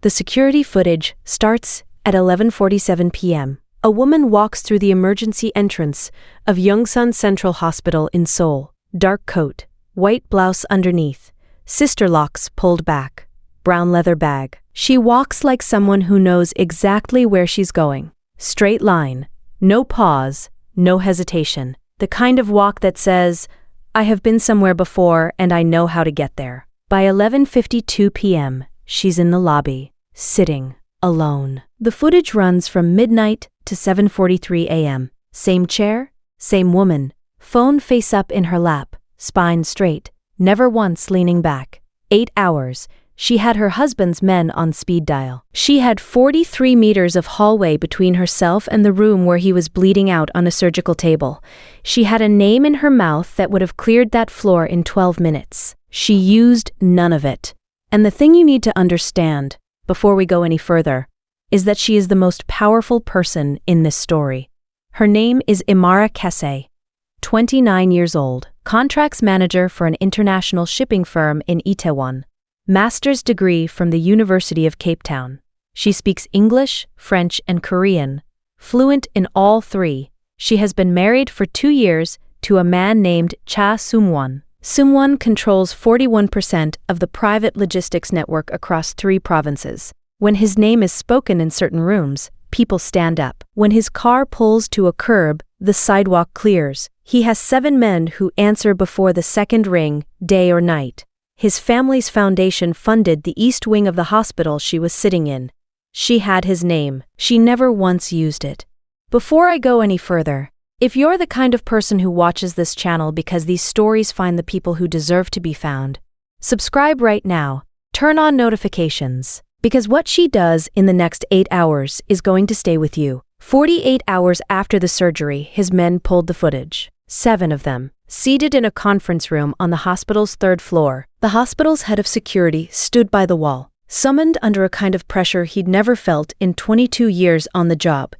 The security footage starts at 11:47 p.m. A woman walks through the emergency entrance of Yongsan Central Hospital in Seoul. Dark coat, white blouse underneath, sister locks pulled back, brown leather bag. She walks like someone who knows exactly where she's going. Straight line, no pause, no hesitation. The kind of walk that says, I have been somewhere before and I know how to get there. By 11:52 p.m., she's in the lobby, sitting, alone. The footage runs from midnight to 7:43 a.m. Same chair, same woman, phone face up in her lap, spine straight, never once leaning back. 8 hours. She had her husband's men on speed dial. She had 43 meters of hallway between herself and the room where he was bleeding out on a surgical table. She had a name in her mouth that would have cleared that floor in 12 minutes. She used none of it. And the thing you need to understand, before we go any further, is that she is the most powerful person in this story. Her name is Imara Kese, 29 years old, contracts manager for an international shipping firm in Itaewon. Master's degree from the University of Cape Town. She speaks English, French, and Korean, fluent in all three. She has been married for 2 years to a man named Cha Sung-won. Sung-won controls 41% of the private logistics network across 3 provinces. When his name is spoken in certain rooms, people stand up. When his car pulls to a curb, the sidewalk clears. He has 7 men who answer before the second ring, day or night. His family's foundation funded the east wing of the hospital she was sitting in. She had his name. She never once used it. Before I go any further, if you're the kind of person who watches this channel because these stories find the people who deserve to be found, subscribe right now. Turn on notifications. Because what she does in the next 8 hours is going to stay with you. 48 hours after the surgery, his men pulled the footage. 7 of them, seated in a conference room on the hospital's 3rd floor. The hospital's head of security stood by the wall, summoned under a kind of pressure he'd never felt in 22 years on the job.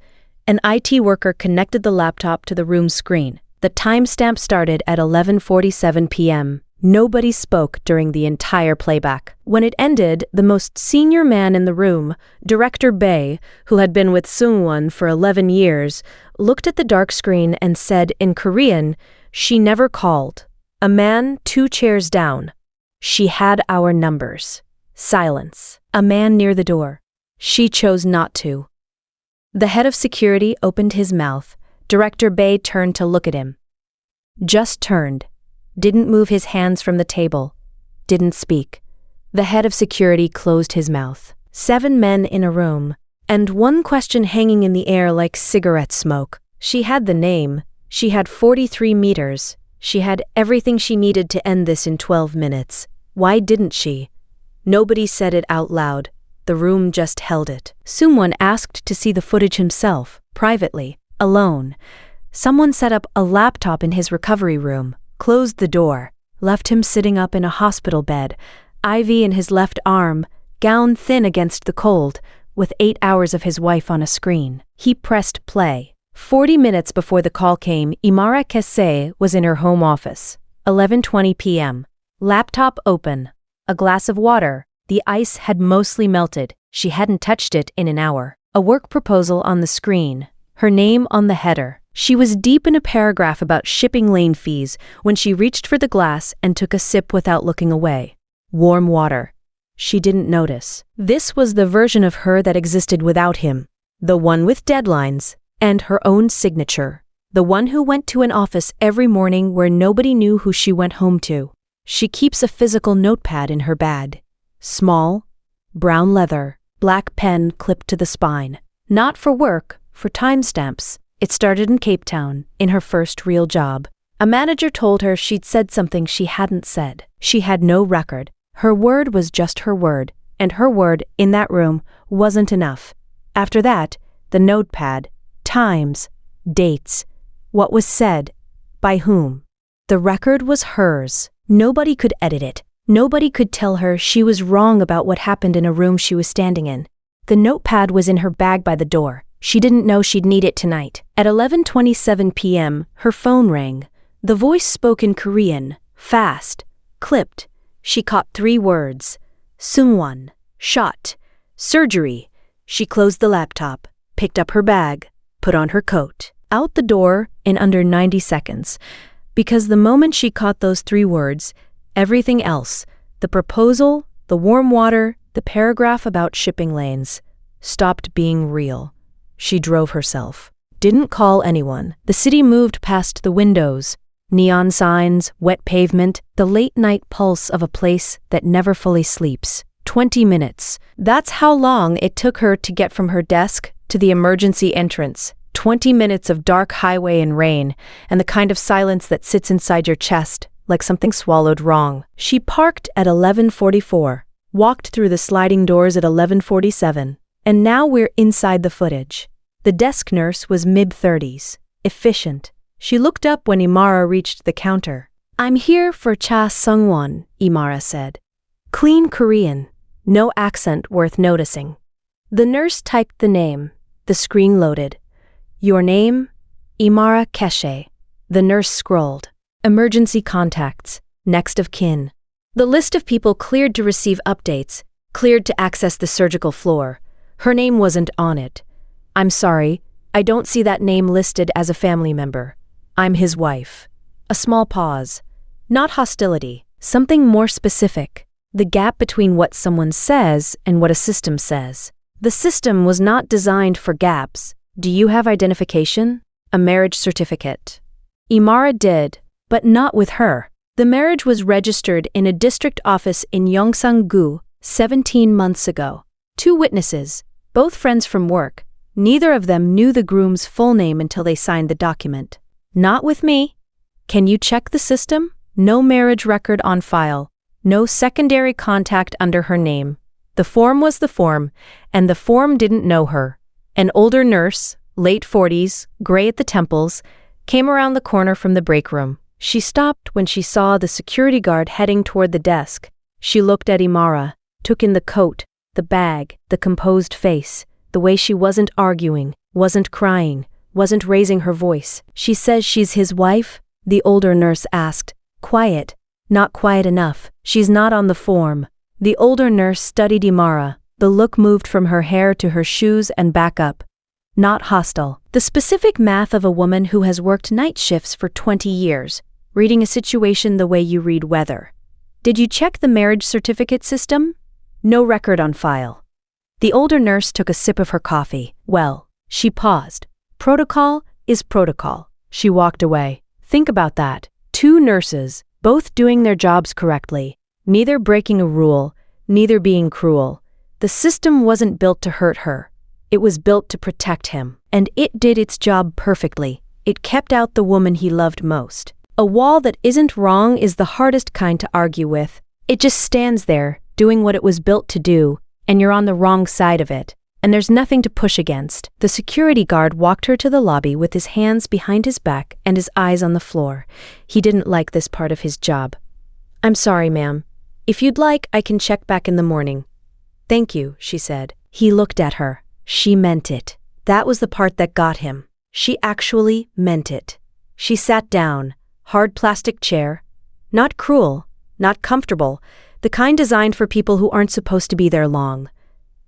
An IT worker connected the laptop to the room's screen. The timestamp started at 11:47 p.m. Nobody spoke during the entire playback. When it ended, the most senior man in the room, Director Bae, who had been with Sung-won for 11 years, looked at the dark screen and said in Korean, "She never called." A man 2 chairs down. "She had our numbers." Silence. A man near the door. "She chose not to." The head of security opened his mouth. Director Bae turned to look at him. Just turned. Didn't move his hands from the table. Didn't speak. The head of security closed his mouth. 7 men in a room, and one question hanging in the air like cigarette smoke. She had the name. She had 43 meters. She had everything she needed to end this in 12 minutes. Why didn't she? Nobody said it out loud. The room just held it. Sung-won asked to see the footage himself, privately, alone. Someone set up a laptop in his recovery room, closed the door, left him sitting up in a hospital bed, IV in his left arm, gown thin against the cold, with 8 hours of his wife on a screen. He pressed play. 40 minutes before the call came, Imara Kese was in her home office. 11:20 p.m. Laptop open. A glass of water. The ice had mostly melted. She hadn't touched it in an hour. A work proposal on the screen. Her name on the header. She was deep in a paragraph about shipping lane fees when she reached for the glass and took a sip without looking away. Warm water. She didn't notice. This was the version of her that existed without him. The one with deadlines and her own signature. The one who went to an office every morning where nobody knew who she went home to. She keeps a physical notepad in her bag. Small, brown leather, black pen clipped to the spine. Not for work, for timestamps. It started in Cape Town, in her first real job. A manager told her she'd said something she hadn't said. She had no record. Her word was just her word, and her word, in that room, wasn't enough. After that, the notepad, times, dates, what was said, by whom. The record was hers. Nobody could edit it. Nobody could tell her she was wrong about what happened in a room she was standing in. The notepad was in her bag by the door. She didn't know she'd need it tonight. At 11:27 p.m., her phone rang. The voice spoke in Korean, fast, clipped. She caught 3 words. Sung-won, shot. Surgery. She closed the laptop, picked up her bag, put on her coat. Out the door in under 90 seconds. Because the moment she caught those 3 words, everything else, the proposal, the warm water, the paragraph about shipping lanes, stopped being real. She drove herself. Didn't call anyone. The city moved past the windows. Neon signs, wet pavement, the late-night pulse of a place that never fully sleeps. 20 minutes. That's how long it took her to get from her desk to the emergency entrance. 20 minutes of dark highway and rain, and the kind of silence that sits inside your chest, like something swallowed wrong. She parked at 11:44, walked through the sliding doors at 11:47, and now we're inside the footage. The desk nurse was mid-30s, efficient. She looked up when Imara reached the counter. "I'm here for Cha Sung-won," Imara said. Clean Korean, no accent worth noticing. The nurse typed the name. The screen loaded. "Your name? Imara Keshe." The nurse scrolled. Emergency contacts. Next of kin. The list of people cleared to receive updates, cleared to access the surgical floor. Her name wasn't on it. "I'm sorry, I don't see that name listed as a family member. I'm his wife." A small pause. Not hostility, something more specific. The gap between what someone says and what a system says. The system was not designed for gaps. "Do you have identification? A marriage certificate?" Imara did, but not with her. The marriage was registered in a district office in Yongsan 17 months ago. 2 witnesses, both friends from work. Neither of them knew the groom's full name until they signed the document. "Not with me." "Can you check the system?" No marriage record on file. No secondary contact under her name. The form was the form, and the form didn't know her. An older nurse, late 40s, gray at the temples, came around the corner from the break room. She stopped when she saw the security guard heading toward the desk. She looked at Imara, took in the coat, the bag, the composed face, the way she wasn't arguing, wasn't crying, wasn't raising her voice. "She says she's his wife?" the older nurse asked. "Quiet. Not quiet enough. She's not on the form." The older nurse studied Imara. The look moved from her hair to her shoes and back up. Not hostile. The specific math of a woman who has worked night shifts for 20 years, reading a situation the way you read weather. "Did you check the marriage certificate system?" No record on file. The older nurse took a sip of her coffee. "Well," she paused. "Protocol is protocol." She walked away. Think about that. 2 nurses, both doing their jobs correctly, neither breaking a rule, neither being cruel. The system wasn't built to hurt her. It was built to protect him. And it did its job perfectly. It kept out the woman he loved most. A wall that isn't wrong is the hardest kind to argue with. It just stands there, doing what it was built to do, and you're on the wrong side of it. And there's nothing to push against. The security guard walked her to the lobby with his hands behind his back and his eyes on the floor. He didn't like this part of his job. "I'm sorry, ma'am. If you'd like, I can check back in the morning." "Thank you," she said. He looked at her. She meant it. That was the part that got him. She actually meant it. She sat down, hard plastic chair. Not cruel, not comfortable, the kind designed for people who aren't supposed to be there long.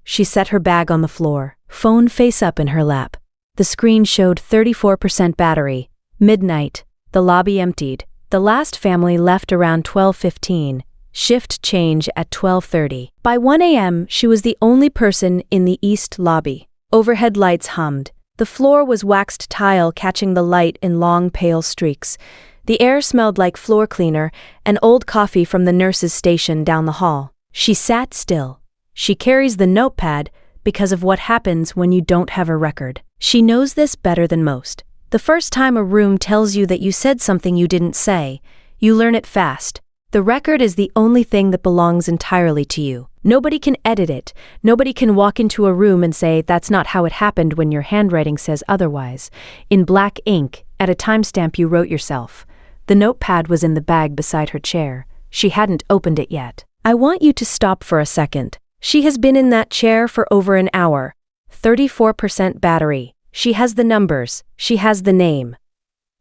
She set her bag on the floor, phone face up in her lap. The screen showed 34% battery. Midnight. The lobby emptied. The last family left around 12:15. Shift change at 12:30. By 1 a.m., she was the only person in the east lobby. Overhead lights hummed. The floor was waxed tile catching the light in long pale streaks. The air smelled like floor cleaner and old coffee from the nurse's station down the hall. She sat still. She carries the notepad because of what happens when you don't have a record. She knows this better than most. The first time a room tells you that you said something you didn't say, you learn it fast. The record is the only thing that belongs entirely to you. Nobody can edit it. Nobody can walk into a room and say that's not how it happened when your handwriting says otherwise. In black ink, at a timestamp you wrote yourself. The notepad was in the bag beside her chair. She hadn't opened it yet. I want you to stop for a second. She has been in that chair for over an hour. 34% battery. She has the numbers. She has the name.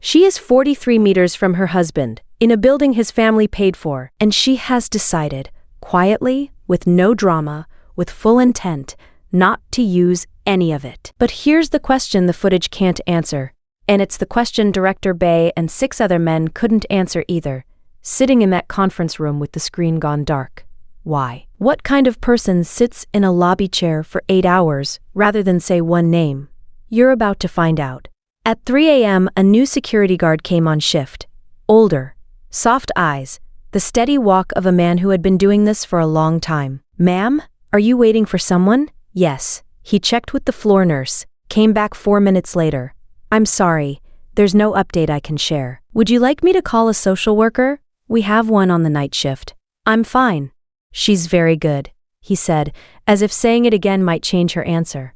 She is 43 meters from her husband, in a building his family paid for, and she has decided, quietly, with no drama, with full intent, not to use any of it. But here's the question the footage can't answer. And it's the question Director Bae and 6 other men couldn't answer either, sitting in that conference room with the screen gone dark. Why? What kind of person sits in a lobby chair for 8 hours rather than say one name? You're about to find out. At 3 a.m., a new security guard came on shift. Older, soft eyes, the steady walk of a man who had been doing this for a long time. "Ma'am, are you waiting for someone?" "Yes." He checked with the floor nurse, came back 4 minutes later. "I'm sorry, there's no update I can share. Would you like me to call a social worker? We have one on the night shift." "I'm fine." "She's very good," he said, as if saying it again might change her answer.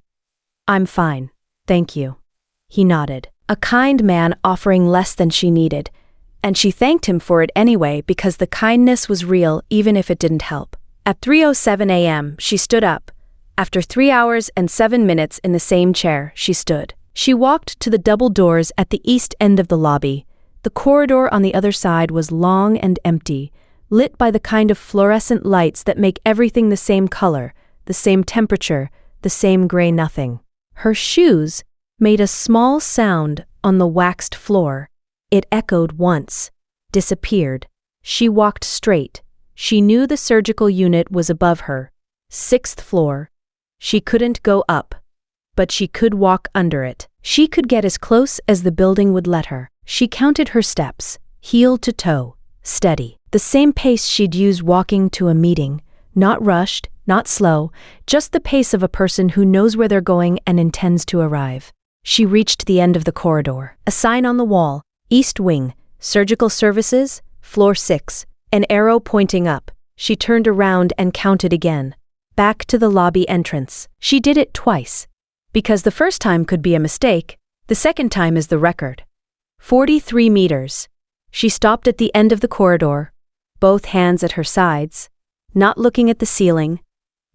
"I'm fine, thank you." He nodded. A kind man offering less than she needed, and she thanked him for it anyway because the kindness was real even if it didn't help. At 3:07 a.m., she stood up. After 3 hours and 7 minutes in the same chair, she stood. She walked to the double doors at the east end of the lobby. The corridor on the other side was long and empty, lit by the kind of fluorescent lights that make everything the same color, the same temperature, the same gray nothing. Her shoes made a small sound on the waxed floor. It echoed once, disappeared. She walked straight. She knew the surgical unit was above her, 6th floor. She couldn't go up, but she could walk under it. She could get as close as the building would let her. She counted her steps, heel to toe, steady. The same pace she'd use walking to a meeting, not rushed, not slow, just the pace of a person who knows where they're going and intends to arrive. She reached the end of the corridor. A sign on the wall, East Wing, Surgical Services, Floor 6, an arrow pointing up. She turned around and counted again. Back to the lobby entrance. She did it twice. Because the first time could be a mistake, the second time is the record. 43 meters. She stopped at the end of the corridor, both hands at her sides, not looking at the ceiling,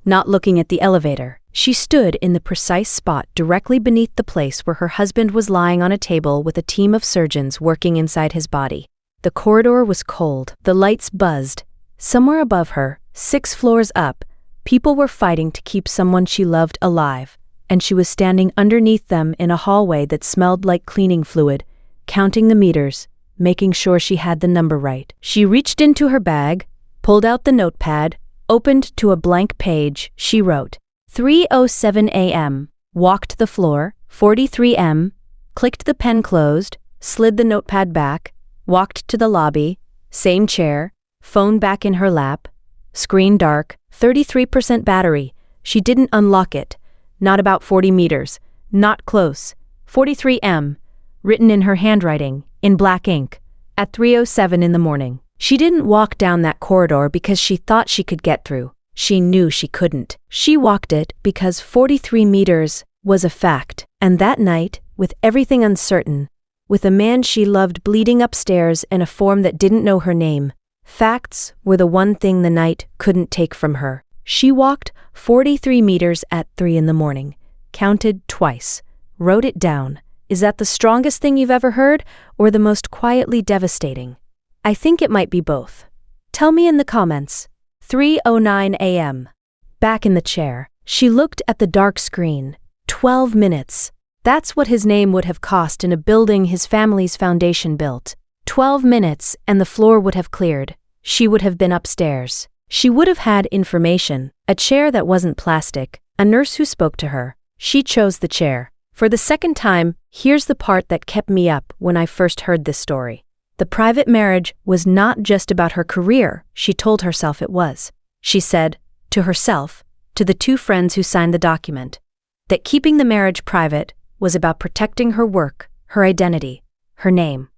not looking at the elevator. She stood in the precise spot directly beneath the place where her husband was lying on a table with a team of surgeons working inside his body. The corridor was cold. The lights buzzed. Somewhere above her, 6 floors up, people were fighting to keep someone she loved alive, and she was standing underneath them in a hallway that smelled like cleaning fluid, counting the meters, making sure she had the number right. She reached into her bag, pulled out the notepad, opened to a blank page. She wrote, 3:07 a.m., walked the floor, 43 m, clicked the pen closed, slid the notepad back, walked to the lobby, same chair, phone back in her lap, screen dark, 33% battery. She didn't unlock it. Not about 40 meters. Not close. 43 m, written in her handwriting, in black ink, at 3:07 in the morning. She didn't walk down that corridor because she thought she could get through. She knew she couldn't. She walked it because 43 meters was a fact. And that night, with everything uncertain, with a man she loved bleeding upstairs in a form that didn't know her name, facts were the one thing the night couldn't take from her. She walked 43 meters at 3 in the morning, counted twice, wrote it down. Is that the strongest thing you've ever heard, or the most quietly devastating? I think it might be both. Tell me in the comments. 3:09 a.m. Back in the chair, she looked at the dark screen. 12 minutes. That's what his name would have cost in a building his family's foundation built. 12 minutes and the floor would have cleared. She would have been upstairs. She would have had information, a chair that wasn't plastic, a nurse who spoke to her. She chose the chair. For the second time, here's the part that kept me up when I first heard this story. The private marriage was not just about her career, she told herself it was. She said, to herself, to the 2 friends who signed the document, that keeping the marriage private was about protecting her work, her identity, her name.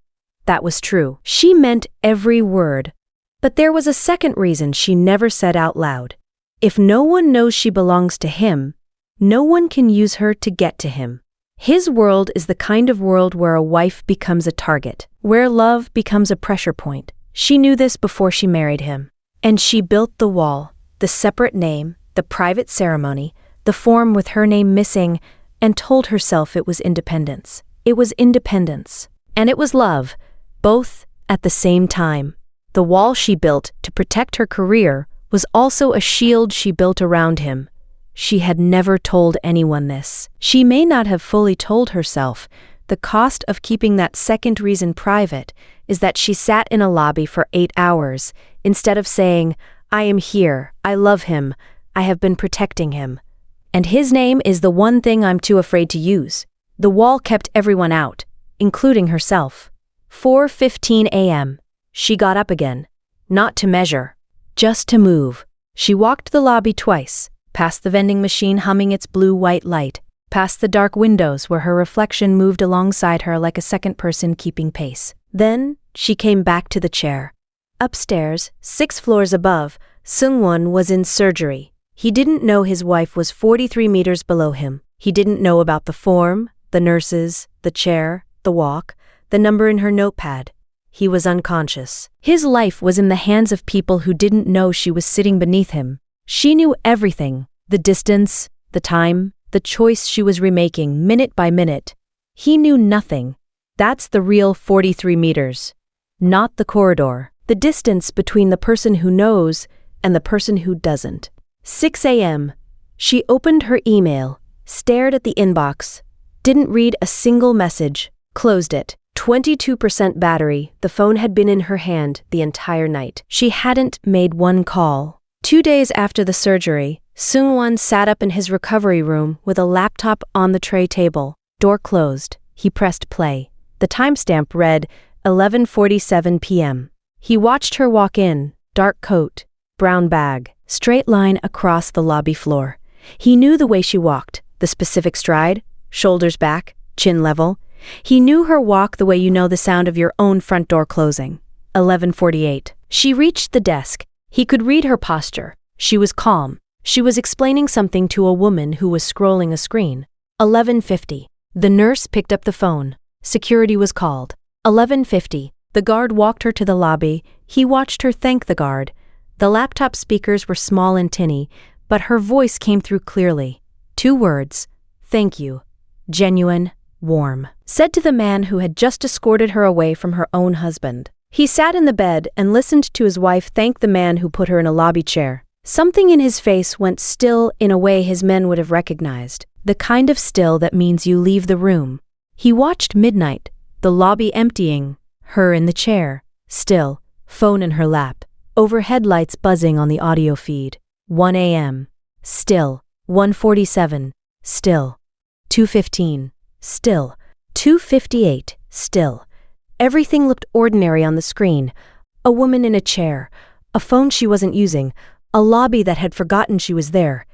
That was true. She meant every word. But there was a second reason she never said out loud. If no one knows she belongs to him, no one can use her to get to him. His world is the kind of world where a wife becomes a target, where love becomes a pressure point. She knew this before she married him. And she built the wall, the separate name, the private ceremony, the form with her name missing, and told herself it was independence. It was independence. And it was love, both at the same time. The wall she built to protect her career was also a shield she built around him. She had never told anyone this. She may not have fully told herself. The cost of keeping that second reason private is that she sat in a lobby for 8 hours instead of saying, I am here, I love him, I have been protecting him. And his name is the one thing I'm too afraid to use. The wall kept everyone out, including herself. 4:15 a.m. She got up again. Not to measure, just to move. She walked the lobby twice, past the vending machine humming its blue-white light, past the dark windows where her reflection moved alongside her like a second person keeping pace. Then she came back to the chair. Upstairs, 6 floors above, Seung-won was in surgery. He didn't know his wife was 43 meters below him. He didn't know about the form, the nurses, the chair, the walk, the number in her notepad. He was unconscious. His life was in the hands of people who didn't know she was sitting beneath him. She knew everything, the distance, the time, the choice she was remaking minute by minute. He knew nothing. That's the real 43 meters. Not the corridor. The distance between the person who knows and the person who doesn't. 6 a.m. She opened her email, stared at the inbox, didn't read a single message, closed it. 22% battery, the phone had been in her hand the entire night. She hadn't made one call. 2 days after the surgery, Seung-won sat up in his recovery room with a laptop on the tray table. Door closed. He pressed play. The timestamp read 11:47 p.m. He watched her walk in, dark coat, brown bag, straight line across the lobby floor. He knew the way she walked, the specific stride, shoulders back, chin level. He knew her walk the way you know the sound of your own front door closing. 11:48. She reached the desk. He could read her posture. She was calm. She was explaining something to a woman who was scrolling a screen. 11:50. The nurse picked up the phone. Security was called. 11:50. The guard walked her to the lobby. He watched her thank the guard. The laptop speakers were small and tinny, but her voice came through clearly. 2 words. Thank you. Genuine. Warm. Said to the man who had just escorted her away from her own husband. He sat in the bed and listened to his wife thank the man who put her in a lobby chair. Something in his face went still in a way his men would have recognized, the kind of still that means you leave the room. He watched midnight, the lobby emptying, her in the chair, still, phone in her lap, overhead lights buzzing on the audio feed. 1 a.m. Still. 1:47. Still. 2:15. Still. 2:58. Still. Everything looked ordinary on the screen. A woman in a chair, a phone she wasn't using, a lobby that had forgotten she was there.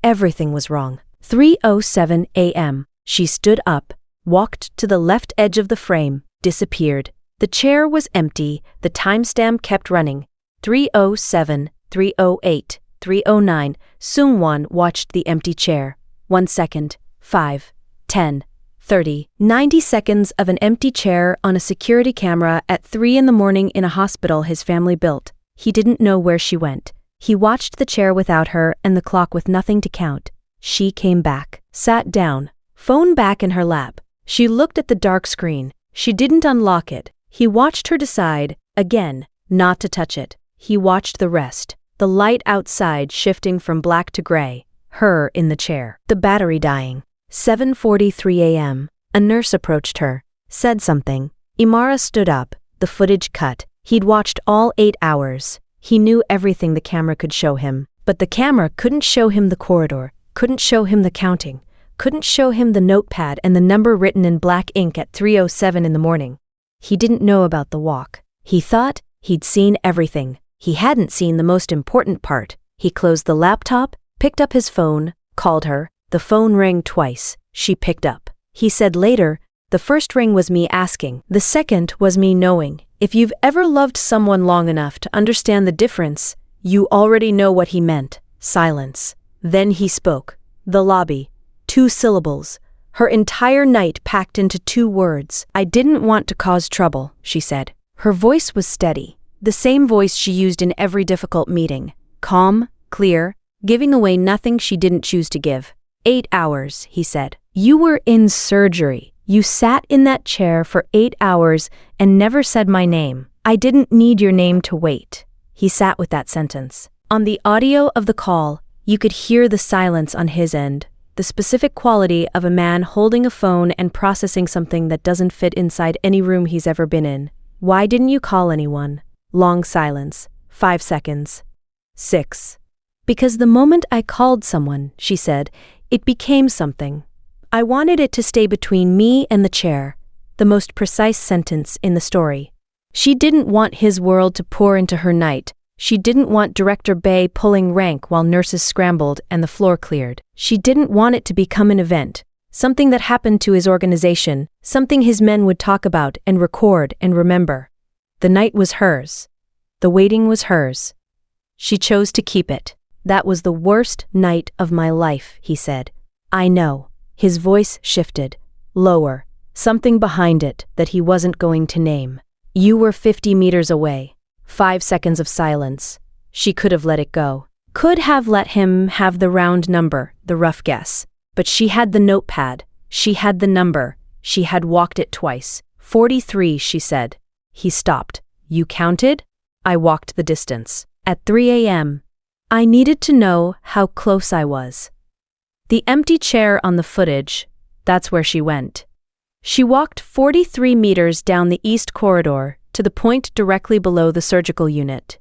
Everything was wrong. 3:07 a.m. She stood up, walked to the left edge of the frame, disappeared. The chair was empty, the timestamp kept running. 3:07, 3:08, 3:09. Seung-won watched the empty chair. 1 second, 5, 10, 30, 90 seconds of an empty chair on a security camera at 3 in the morning in a hospital his family built. He didn't know where she went. He watched the chair without her and the clock with nothing to count. She came back, sat down, phone back in her lap. She looked at the dark screen. She didn't unlock it. He watched her decide, again, not to touch it. He watched the rest. The light outside shifting from black to gray. Her in the chair. The battery dying. 7:43 a.m. A nurse approached her, said something. Imara stood up, the footage cut. He'd watched all 8 hours. He knew everything the camera could show him. But the camera couldn't show him the corridor, couldn't show him the counting, couldn't show him the notepad and the number written in black ink at 3:07 in the morning. He didn't know about the walk. He thought he'd seen everything. He hadn't seen the most important part. He closed the laptop, picked up his phone, called her. The phone rang twice. She picked up. He said later, the first ring was me asking. The second was me knowing. If you've ever loved someone long enough to understand the difference, you already know what he meant. Silence. Then he spoke. The lobby. 2 syllables. Her entire night packed into 2 words. I didn't want to cause trouble, she said. Her voice was steady. The same voice she used in every difficult meeting. Calm, clear, giving away nothing she didn't choose to give. 8 hours, he said. You were in surgery. You sat in that chair for 8 hours and never said my name. I didn't need your name to wait. He sat with that sentence. On the audio of the call, You could hear the silence on his end, the specific quality of a man holding a phone and processing something that doesn't fit inside any room he's ever been in. Why didn't you call anyone? Long silence. 5 seconds. 6. Because the moment I called someone, she said, it became something. I wanted it to stay between me and the chair. The most precise sentence in the story. She didn't want his world to pour into her night. She didn't want Director Bay pulling rank while nurses scrambled and the floor cleared. She didn't want it to become an event, something that happened to his organization, something his men would talk about and record and remember. The night was hers. The waiting was hers. She chose to keep it. That was the worst night of my life, he said. I know. His voice shifted. Lower. Something behind it that he wasn't going to name. You were 50 meters away. 5 seconds of silence. She could have let it go. Could have let him have the round number, the rough guess. But she had the notepad. She had the number. She had walked it twice. 43, she said. He stopped. You counted? I walked the distance. At 3 a.m. I needed to know how close I was. The empty chair on the footage, that's where she went. She walked 43 meters down the east corridor to the point directly below the surgical unit,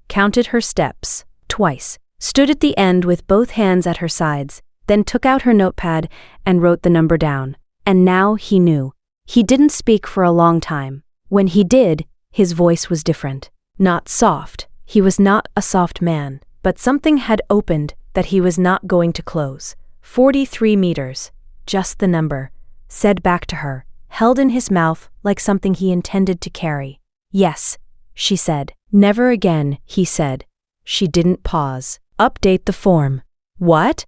counted her steps, twice, stood at the end with both hands at her sides, then took out her notepad and wrote the number down. And now he knew. He didn't speak for a long time. When he did, his voice was different. Not soft. He was not a soft man, but something had opened that he was not going to close. 43 meters, just the number, said back to her, held in his mouth like something he intended to carry. Yes, she said. Never again, he said. She didn't pause. Update the form. What?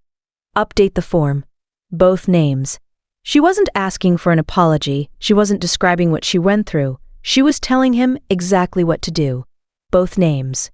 Update the form. Both names. She wasn't asking for an apology. She wasn't describing what she went through. She was telling him exactly what to do. Both names.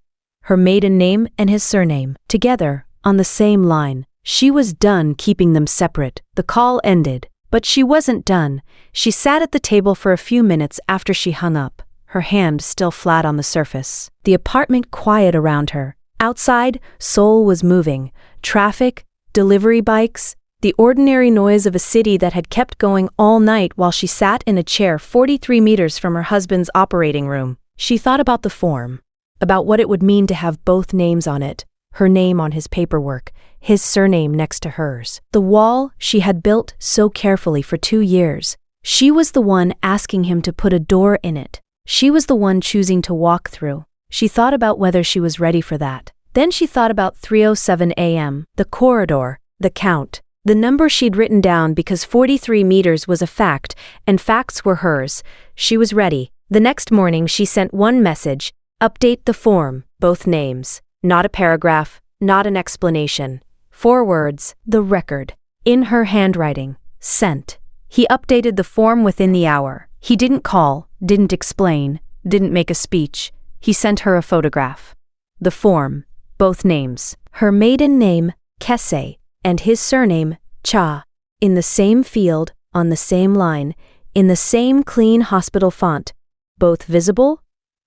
Her maiden name and his surname, together, on the same line. She was done keeping them separate. The call ended. But she wasn't done. She sat at the table for a few minutes after she hung up, her hand still flat on the surface. The apartment quiet around her. Outside, Seoul was moving. Traffic, delivery bikes, the ordinary noise of a city that had kept going all night while she sat in a chair 43 meters from her husband's operating room. She thought about the form, about what it would mean to have both names on it, her name on his paperwork, his surname next to hers. The wall she had built so carefully for 2 years. She was the one asking him to put a door in it. She was the one choosing to walk through. She thought about whether she was ready for that. Then she thought about 3:07 a.m., the corridor, the count, the number she'd written down because 43 meters was a fact, and facts were hers. She was ready. The next morning she sent one message, update the form, both names. Not a paragraph, not an explanation. 4 words, the record. In her handwriting. Sent. He updated the form within the hour. He didn't call, didn't explain, didn't make a speech. He sent her a photograph. The form, both names. Her maiden name, Kese, and his surname, Cha. In the same field, on the same line, in the same clean hospital font. Both visible,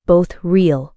both real.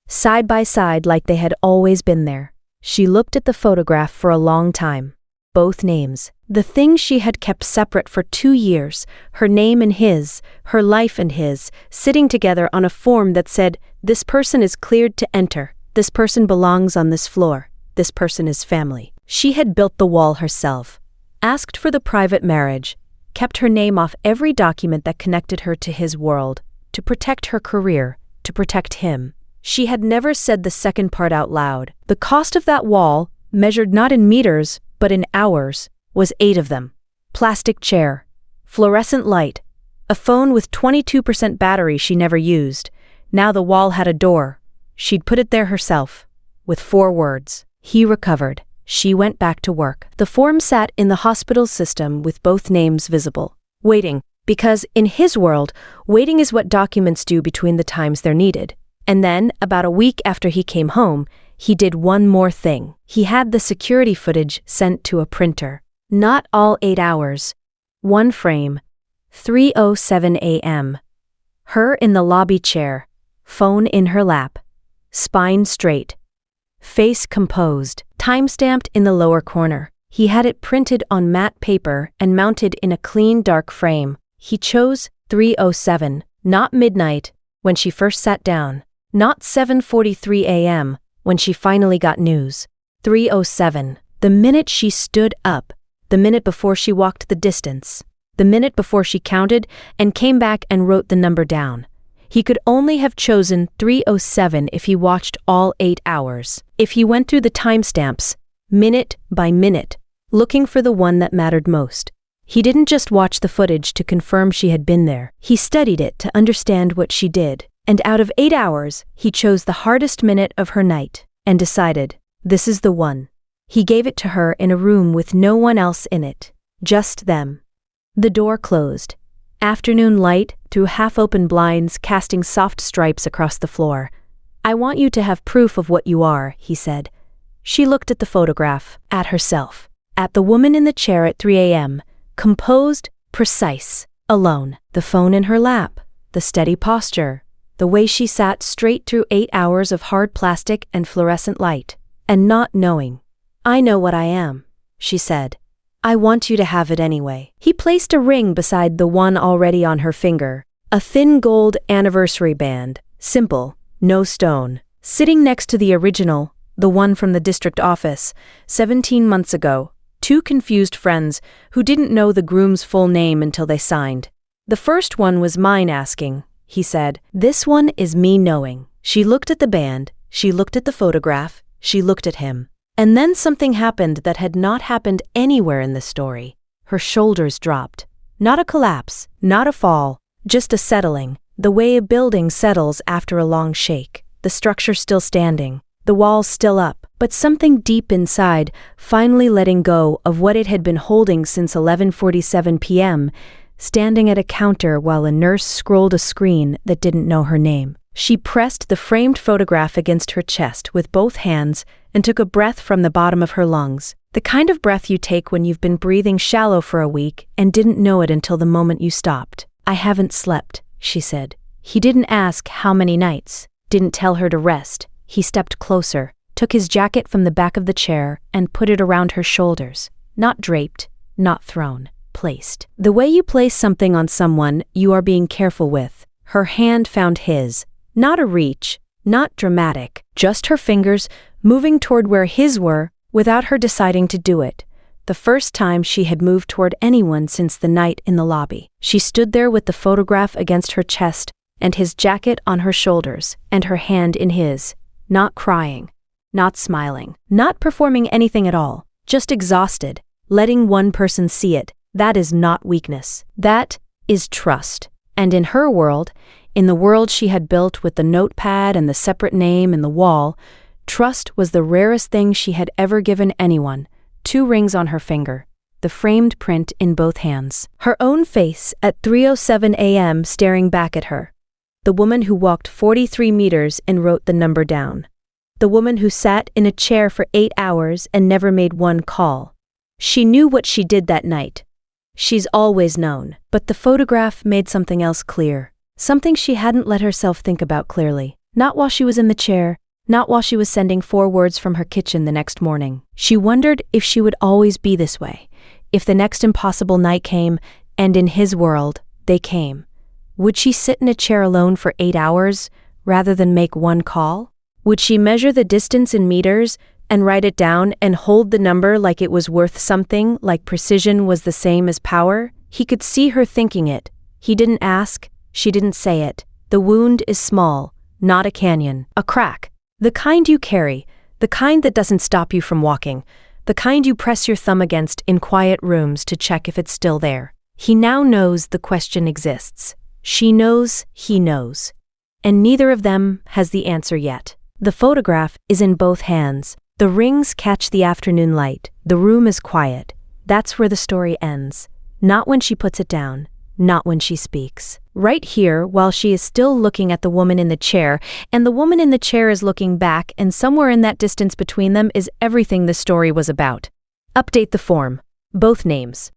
Side by side like they had always been there. She looked at the photograph for a long time. Both names. The thing she had kept separate for 2 years, her name and his, her life and his, sitting together on a form that said, this person is cleared to enter, this person belongs on this floor, this person is family. She had built the wall herself, asked for the private marriage, kept her name off every document that connected her to his world, to protect her career, to protect him. She had never said the second part out loud. The cost of that wall, measured not in meters, but in hours, was 8 of them. Plastic chair, fluorescent light, a phone with 22% battery she never used. Now the wall had a door. She'd put it there herself, with 4 words. He recovered. She went back to work. The form sat in the hospital system with both names visible. Waiting, because in his world, waiting is what documents do between the times they're needed. And then, about a week after he came home, he did one more thing. He had the security footage sent to a printer. Not all 8 hours. One frame. 3:07 a.m. Her in the lobby chair. Phone in her lap. Spine straight. Face composed. time-stamped in the lower corner. He had it printed on matte paper and mounted in a clean dark frame. He chose 3:07, not midnight, when she first sat down, not 7:43 a.m., when she finally got news. 3:07, the minute she stood up, the minute before she walked the distance, the minute before she counted and came back and wrote the number down. He could only have chosen 3:07 if he watched all 8 hours, if he went through the timestamps, minute by minute, looking for the one that mattered most. He didn't just watch the footage to confirm she had been there. He studied it to understand what she did. And out of 8 hours, he chose the hardest minute of her night and decided, this is the one. He gave it to her in a room with no one else in it, just them. The door closed. Afternoon light through half-open blinds casting soft stripes across the floor. I want you to have proof of what you are, he said. She looked at the photograph, at herself, at the woman in the chair at 3 a.m., composed, precise, alone, the phone in her lap, the steady posture, the way she sat straight through 8 hours of hard plastic and fluorescent light, and not knowing. I know what I am, she said. I want you to have it anyway. He placed a ring beside the one already on her finger, a thin gold anniversary band, simple, no stone, sitting next to the original, the one from the district office, 17 months ago. Two confused friends who didn't know the groom's full name until they signed. The first one was mine asking, he said. This one is me knowing. She looked at the band, she looked at the photograph, she looked at him. And then something happened that had not happened anywhere in the story. Her shoulders dropped. Not a collapse, not a fall, just a settling, the way a building settles after a long shake. The structure still standing, the walls still up, but something deep inside finally letting go of what it had been holding since 11:47 p.m., standing at a counter while a nurse scrolled a screen that didn't know her name. She pressed the framed photograph against her chest with both hands and took a breath from the bottom of her lungs, the kind of breath you take when you've been breathing shallow for a week and didn't know it until the moment you stopped. I haven't slept, she said. He didn't ask how many nights, didn't tell her to rest. He stepped closer, took his jacket from the back of the chair and put it around her shoulders, not draped, not thrown, placed. The way you place something on someone you are being careful with. Her hand found his, not a reach, not dramatic, just her fingers moving toward where his were without her deciding to do it. The first time she had moved toward anyone since the night in the lobby. She stood there with the photograph against her chest and his jacket on her shoulders and her hand in his, not crying, not smiling, not performing anything at all, just exhausted, letting one person see it. That is not weakness. That is trust. And in her world, in the world she had built with the notepad and the separate name in the wall, trust was the rarest thing she had ever given anyone. 2 rings on her finger, the framed print in both hands. Her own face at 3:07 a.m. staring back at her. The woman who walked 43 meters and wrote the number down. The woman who sat in a chair for 8 hours and never made one call. She knew what she did that night. She's always known, but the photograph made something else clear. Something she hadn't let herself think about clearly. Not while she was in the chair, not while she was sending 4 words from her kitchen the next morning. She wondered if she would always be this way, if the next impossible night came, and in his world, they came. Would she sit in a chair alone for 8 hours, rather than make one call? Would she measure the distance in meters, and write it down and hold the number like it was worth something, like precision was the same as power? He could see her thinking it. He didn't ask, she didn't say it. The wound is small, not a canyon, a crack. The kind you carry, the kind that doesn't stop you from walking, the kind you press your thumb against in quiet rooms to check if it's still there. He now knows the question exists. She knows he knows. And neither of them has the answer yet. The photograph is in both hands. The rings catch the afternoon light. The room is quiet. That's where the story ends. Not when she puts it down. Not when she speaks. Right here, while she is still looking at the woman in the chair, and the woman in the chair is looking back, and somewhere in that distance between them is everything the story was about. Update the form. Both names.